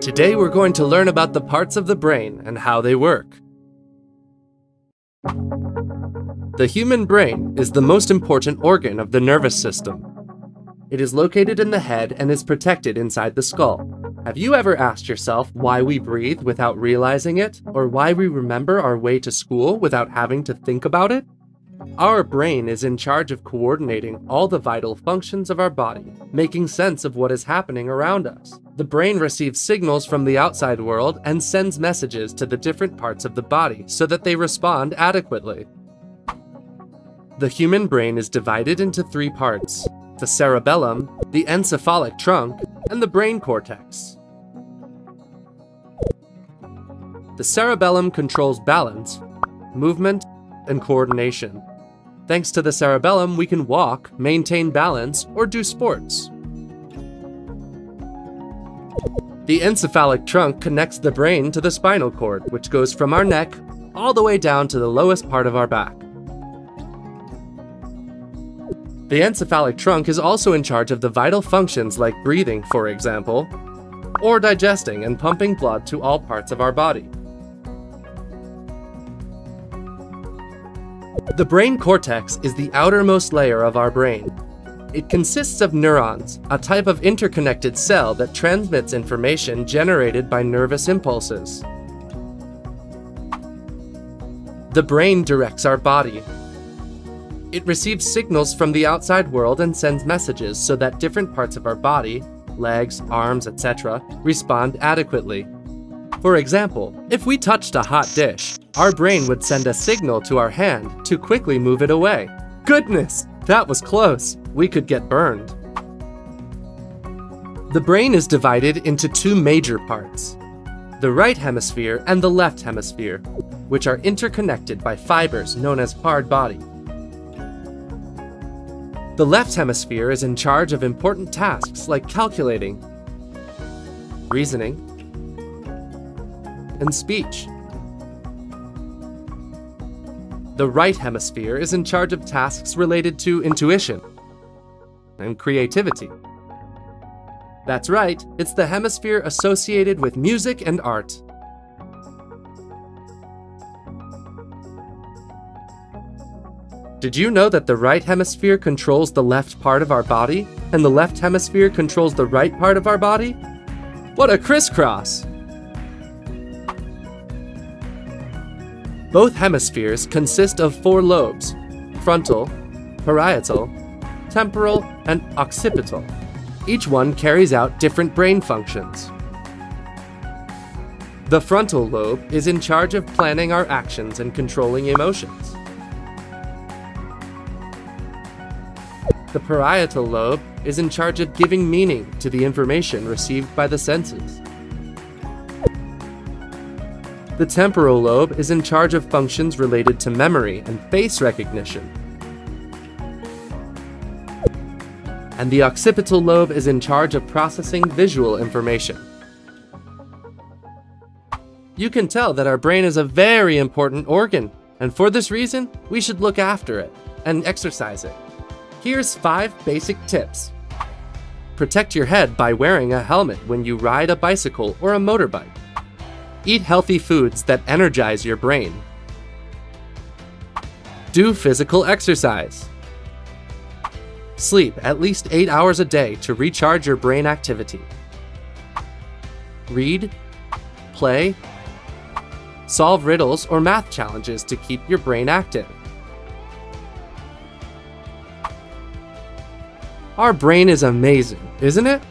Today we're going to learn about the parts of the brain and how they work. The human brain is the most important organ of the nervous system. It is located in the head and is protected inside the skull. Have you ever asked yourself why we breathe without realizing it, or why we remember our way to school without having to think about it? Our brain is in charge of coordinating all the vital functions of our body, making sense of what is happening around us. The brain receives signals from the outside world and sends messages to the different parts of the body so that they respond adequately. The human brain is divided into three parts: the cerebellum, the encephalic trunk, and the brain cortex. The cerebellum controls balance, movement, and coordination. Thanks to the cerebellum, we can walk, maintain balance, or do sports. The encephalic trunk connects the brain to the spinal cord, which goes from our neck all the way down to the lowest part of our back. The encephalic trunk is also in charge of the vital functions like breathing, for example, or digesting and pumping blood to all parts of our body. The brain cortex is the outermost layer of our brain. It consists of neurons, a type of interconnected cell that transmits information generated by nervous impulses. The brain directs our body. It receives signals from the outside world and sends messages so that different parts of our body, legs, arms, etc., respond adequately. For example, if we touched a hot dish, our brain would send a signal to our hand to quickly move it away. Goodness, that was close. We could get burned. The brain is divided into two major parts: the right hemisphere and the left hemisphere, which are interconnected by fibers known as hard body. The left hemisphere is in charge of important tasks like calculating, reasoning, and speech. The right hemisphere is in charge of tasks related to intuition and creativity. That's right, it's the hemisphere associated with music and art. Did you know that the right hemisphere controls the left part of our body, and the left hemisphere controls the right part of our body? What a crisscross! Both hemispheres consist of four lobes: frontal, parietal, temporal, and occipital. Each one carries out different brain functions. The frontal lobe is in charge of planning our actions and controlling emotions. The parietal lobe is in charge of giving meaning to the information received by the senses. The temporal lobe is in charge of functions related to memory and face recognition. And the occipital lobe is in charge of processing visual information. You can tell that our brain is a very important organ, and for this reason, we should look after it and exercise it. Here's 5 basic tips. Protect your head by wearing a helmet when you ride a bicycle or a motorbike. Eat healthy foods that energize your brain. Do physical exercise. Sleep at least 8 hours a day to recharge your brain activity. Read, play, solve riddles or math challenges to keep your brain active. Our brain is amazing, isn't it?